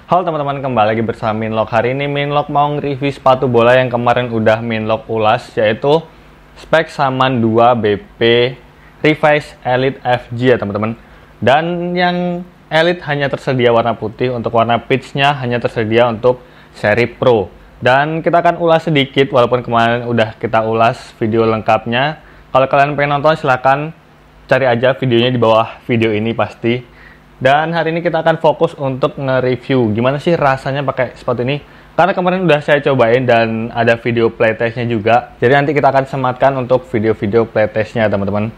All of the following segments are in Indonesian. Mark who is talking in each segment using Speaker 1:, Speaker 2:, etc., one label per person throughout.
Speaker 1: Halo teman-teman, kembali lagi bersama Minlock. Hari ini Minlock mau nge-review sepatu bola yang kemarin udah Minlock ulas, yaitu Specs Shaman 2 BP Revised Elite FG ya teman-teman. Dan yang Elite hanya tersedia warna putih, untuk warna peach-nya hanya tersedia untuk seri Pro. Dan kita akan ulas sedikit, walaupun kemarin udah kita ulas video lengkapnya. Kalau kalian pengen nonton silahkan cari aja videonya di bawah video ini pasti. Dan hari ini kita akan fokus untuk nge-review gimana sih rasanya pakai sepatu ini. Karena kemarin udah saya cobain dan ada video playtestnya juga. Jadi nanti kita akan sematkan untuk video-video playtestnya teman-teman.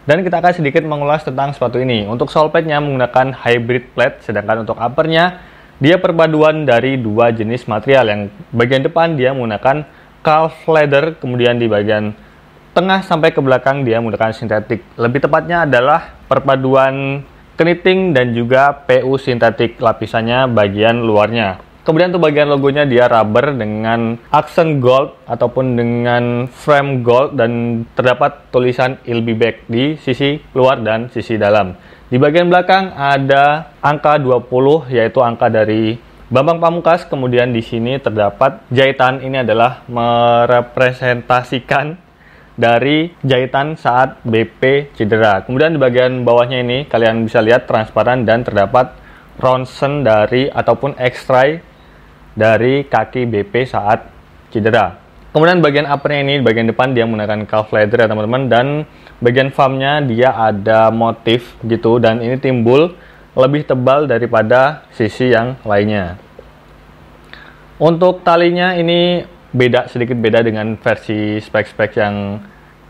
Speaker 1: Dan kita akan sedikit mengulas tentang sepatu ini. Untuk sole pad-nya menggunakan hybrid plate, sedangkan untuk upper-nya dia perpaduan dari dua jenis material. Yang bagian depan dia menggunakan calf leather, kemudian di bagian tengah sampai ke belakang dia menggunakan sintetik. Lebih tepatnya adalah perpaduan keniting dan juga PU sintetik lapisannya bagian luarnya. Kemudian untuk bagian logonya dia rubber dengan aksen gold ataupun dengan frame gold dan terdapat tulisan "I'll be back" di sisi luar dan sisi dalam. Di bagian belakang ada angka 20 yaitu angka dari Bambang Pamungkas. Kemudian di sini terdapat jahitan, ini adalah merepresentasikan dari jahitan saat BP cedera. Kemudian di bagian bawahnya ini kalian bisa lihat transparan dan terdapat ronsen dari ataupun X-ray dari kaki BP saat cedera. Kemudian bagian uppernya ini, bagian depan dia menggunakan calf leather ya teman-teman, dan bagian farmnya dia ada motif gitu dan ini timbul lebih tebal daripada sisi yang lainnya. Untuk talinya ini sedikit beda dengan versi spek-spek yang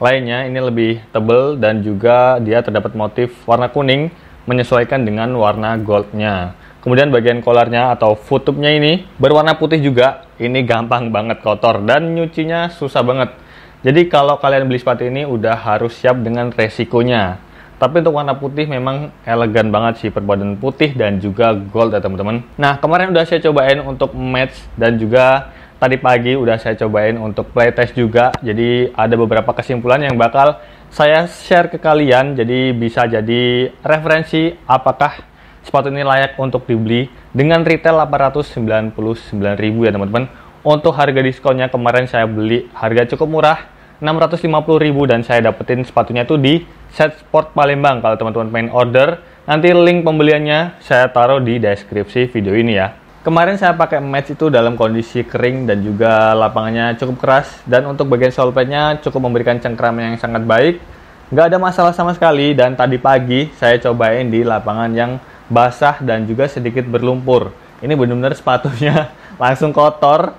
Speaker 1: lainnya. Ini lebih tebal dan juga dia terdapat motif warna kuning menyesuaikan dengan warna goldnya. Kemudian bagian collarnya atau foot tube-nya ini berwarna putih juga. Ini gampang banget kotor dan nyucinya susah banget. Jadi kalau kalian beli sepatu ini udah harus siap dengan resikonya. Tapi untuk warna putih memang elegan banget sih, perpaduan putih dan juga gold ya teman-teman. Nah, kemarin udah saya cobain untuk match dan juga tadi pagi udah saya cobain untuk playtest juga. Jadi ada beberapa kesimpulan yang bakal saya share ke kalian. Jadi bisa jadi referensi apakah sepatu ini layak untuk dibeli dengan retail 899.000 ya teman-teman. Untuk harga diskonnya kemarin saya beli harga cukup murah 650.000 dan saya dapetin sepatunya itu di Set Sport Palembang. Kalau teman-teman pengen order, nanti link pembeliannya saya taruh di deskripsi video ini ya. Kemarin saya pakai match itu dalam kondisi kering dan juga lapangannya cukup keras. Dan untuk bagian sole pad-nya cukup memberikan cengkraman yang sangat baik. Nggak ada masalah sama sekali. Dan tadi pagi saya cobain di lapangan yang basah dan juga sedikit berlumpur. Ini benar-benar sepatunya langsung kotor.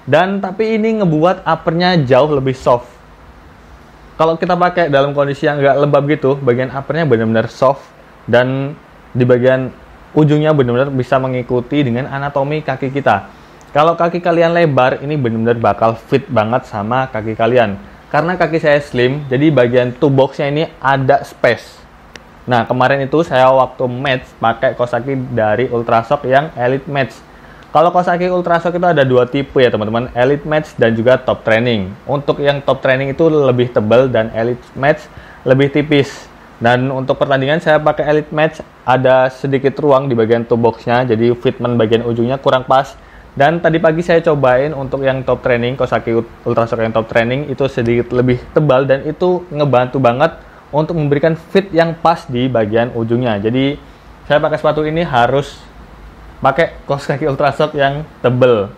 Speaker 1: Dan tapi ini ngebuat uppernya jauh lebih soft. Kalau kita pakai dalam kondisi yang nggak lembab gitu, bagian uppernya benar-benar soft. Dan di bagian ujungnya benar-benar bisa mengikuti dengan anatomi kaki kita. Kalau kaki kalian lebar, ini benar-benar bakal fit banget sama kaki kalian. Karena kaki saya slim, jadi bagian toe box-nya ini ada space. Nah, kemarin itu saya waktu match pakai Kawasaki dari Ultrashock yang Elite Match. Kalau Kawasaki Ultrashock itu ada dua tipe ya teman-teman, Elite Match dan juga Top Training. Untuk yang Top Training itu lebih tebal dan Elite Match lebih tipis. Dan untuk pertandingan saya pakai Elite Match, ada sedikit ruang di bagian toe box-nya, jadi fitment bagian ujungnya kurang pas. Dan tadi pagi saya cobain untuk yang Top Training, Kawasaki Ultrashock yang Top Training itu sedikit lebih tebal dan itu ngebantu banget untuk memberikan fit yang pas di bagian ujungnya. Jadi saya pakai sepatu ini harus pakai Kawasaki Ultrashock yang tebal.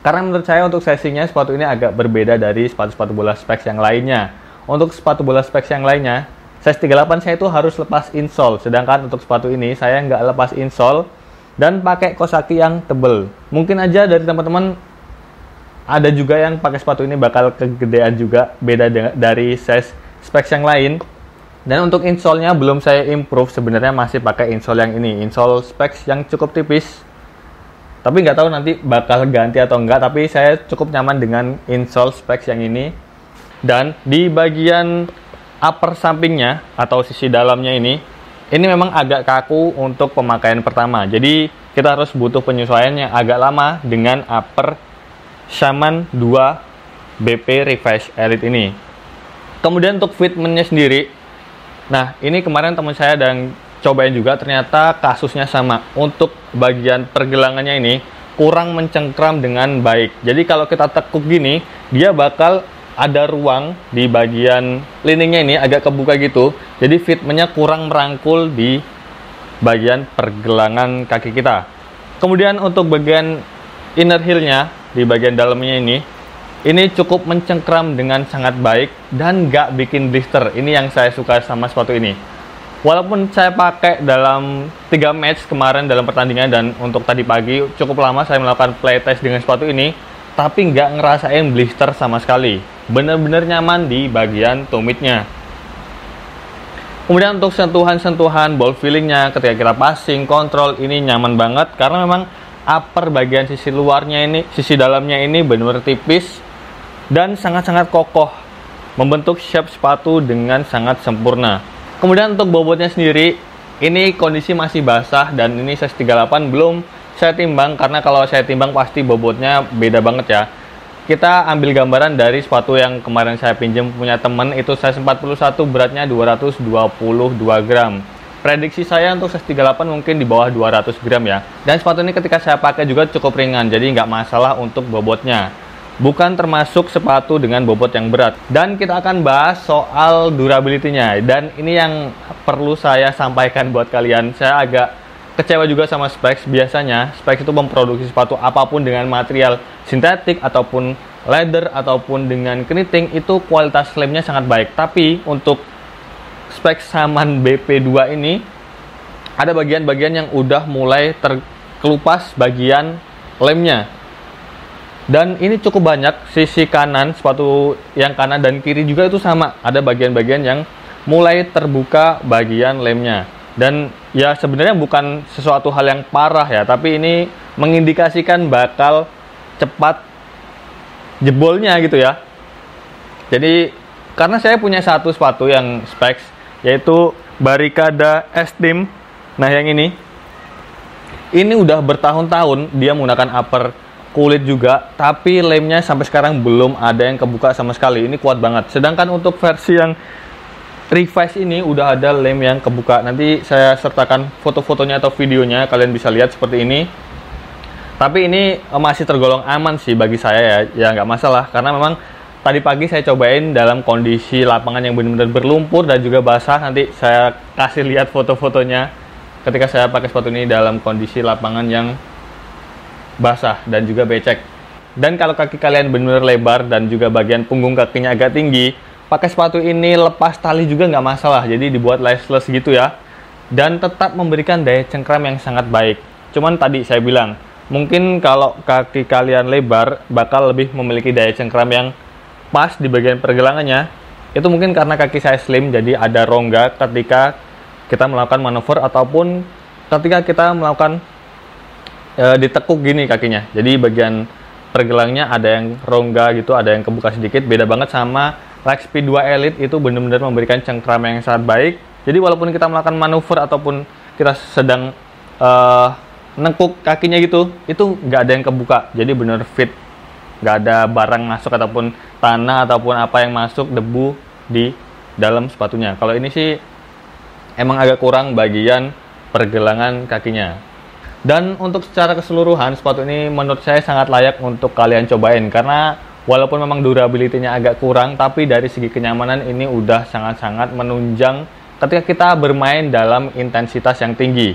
Speaker 1: Karena menurut saya untuk sesinya sepatu ini agak berbeda dari sepatu-sepatu bola specs yang lainnya. Untuk sepatu bola specs yang lainnya, size 38 saya itu harus lepas insole, sedangkan untuk sepatu ini saya nggak lepas insole dan pakai Kawasaki yang tebel. Mungkin aja dari teman-teman ada juga yang pakai sepatu ini bakal kegedean juga, beda dari size specs yang lain. Dan untuk insole-nya belum saya improve, sebenarnya masih pakai insole yang ini, insole specs yang cukup tipis. Tapi nggak tahu nanti bakal ganti atau enggak, tapi saya cukup nyaman dengan insole specs yang ini. Dan di bagian upper sampingnya atau sisi dalamnya ini memang agak kaku untuk pemakaian pertama. Jadi kita harus butuh penyesuaian yang agak lama dengan upper Shaman 2 BP Revised Elite ini. Kemudian untuk fitment-nya sendiri, nah ini kemarin teman saya dan cobain juga, ternyata kasusnya sama. Untuk bagian pergelangannya ini kurang mencengkram dengan baik. Jadi kalau kita tekuk gini, dia bakal ada ruang di bagian liningnya ini agak kebuka gitu. Jadi fitmentnya kurang merangkul di bagian pergelangan kaki kita. Kemudian untuk bagian inner heel-nya di bagian dalamnya ini cukup mencengkram dengan sangat baik dan nggak bikin blister. Ini yang saya suka sama sepatu ini. Walaupun saya pakai dalam 3 match kemarin dalam pertandingan dan untuk tadi pagi cukup lama saya melakukan playtest dengan sepatu ini, tapi nggak ngerasain blister sama sekali. Bener-bener nyaman di bagian tumitnya. Kemudian untuk sentuhan-sentuhan ball feelingnya ketika kita passing, kontrol, ini nyaman banget karena memang upper bagian sisi luarnya ini, sisi dalamnya ini benar-benar tipis dan sangat-sangat kokoh, membentuk shape sepatu dengan sangat sempurna. Kemudian untuk bobotnya sendiri, ini kondisi masih basah dan ini size 38, belum saya timbang karena kalau saya timbang pasti bobotnya beda banget ya. Kita ambil gambaran dari sepatu yang kemarin saya pinjam punya temen, itu size 41, beratnya 222 gram. Prediksi saya untuk size 38 mungkin di bawah 200 gram ya. Dan sepatu ini ketika saya pakai juga cukup ringan, jadi nggak masalah untuk bobotnya. Bukan termasuk sepatu dengan bobot yang berat. Dan kita akan bahas soal durability-nya. Dan ini yang perlu saya sampaikan buat kalian. Saya agak kecewa juga sama Specs. Biasanya Specs itu memproduksi sepatu apapun dengan material sintetik ataupun leather ataupun dengan keniting, itu kualitas lemnya sangat baik. Tapi untuk Specs Saman BP2 ini ada bagian-bagian yang udah mulai terkelupas bagian lemnya. Dan ini cukup banyak, sisi kanan, sepatu yang kanan dan kiri juga itu sama. Ada bagian-bagian yang mulai terbuka bagian lemnya. Dan ya sebenarnya bukan sesuatu hal yang parah ya, tapi ini mengindikasikan bakal cepat jebolnya gitu ya. Jadi karena saya punya satu sepatu yang Specs, yaitu Barricada S-Team. Nah yang ini udah bertahun-tahun dia menggunakan upper kulit juga, tapi lemnya sampai sekarang belum ada yang kebuka sama sekali. Ini kuat banget. Sedangkan untuk versi yang revise ini udah ada lem yang kebuka. Nanti saya sertakan foto-fotonya atau videonya, kalian bisa lihat seperti ini. Tapi ini masih tergolong aman sih bagi saya ya nggak masalah. Karena memang tadi pagi saya cobain dalam kondisi lapangan yang benar-benar berlumpur dan juga basah. Nanti saya kasih lihat foto-fotonya ketika saya pakai sepatu ini dalam kondisi lapangan yang basah dan juga becek. Dan kalau kaki kalian benar-benar lebar dan juga bagian punggung kakinya agak tinggi, pakai sepatu ini lepas tali juga nggak masalah. Jadi dibuat laceless gitu ya, dan tetap memberikan daya cengkram yang sangat baik. Cuman tadi saya bilang, mungkin kalau kaki kalian lebar bakal lebih memiliki daya cengkram yang pas di bagian pergelangannya. Itu mungkin karena kaki saya slim, jadi ada rongga ketika kita melakukan manuver ataupun ketika kita melakukan ditekuk gini kakinya. Jadi bagian pergelangnya ada yang rongga gitu, ada yang kebuka sedikit. Beda banget sama Lightspeed 2 Elite, itu benar-benar memberikan cengkram yang sangat baik. Jadi walaupun kita melakukan manuver ataupun kita sedang nengkuk kakinya gitu, itu nggak ada yang kebuka. Jadi benar fit, nggak ada barang masuk ataupun tanah ataupun apa yang masuk, debu di dalam sepatunya. Kalau ini sih emang agak kurang bagian pergelangan kakinya. Dan untuk secara keseluruhan, sepatu ini menurut saya sangat layak untuk kalian cobain. Karena walaupun memang durability-nya agak kurang, tapi dari segi kenyamanan ini udah sangat-sangat menunjang ketika kita bermain dalam intensitas yang tinggi.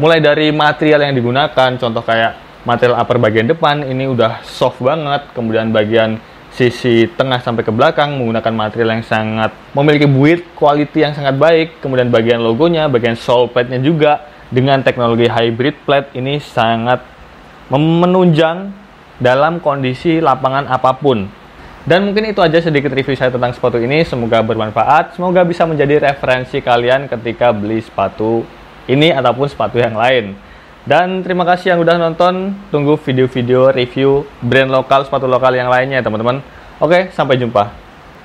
Speaker 1: Mulai dari material yang digunakan, contoh kayak material upper bagian depan, ini udah soft banget. Kemudian bagian sisi tengah sampai ke belakang menggunakan material yang sangat memiliki build quality yang sangat baik. Kemudian bagian logonya, bagian sole plate-nya juga dengan teknologi hybrid plate ini sangat menunjang dalam kondisi lapangan apapun. Dan mungkin itu aja sedikit review saya tentang sepatu ini. Semoga bermanfaat, semoga bisa menjadi referensi kalian ketika beli sepatu ini ataupun sepatu yang lain. Dan terima kasih yang udah nonton. Tunggu video-video review brand lokal, sepatu lokal yang lainnya ya teman-teman. Oke, sampai jumpa.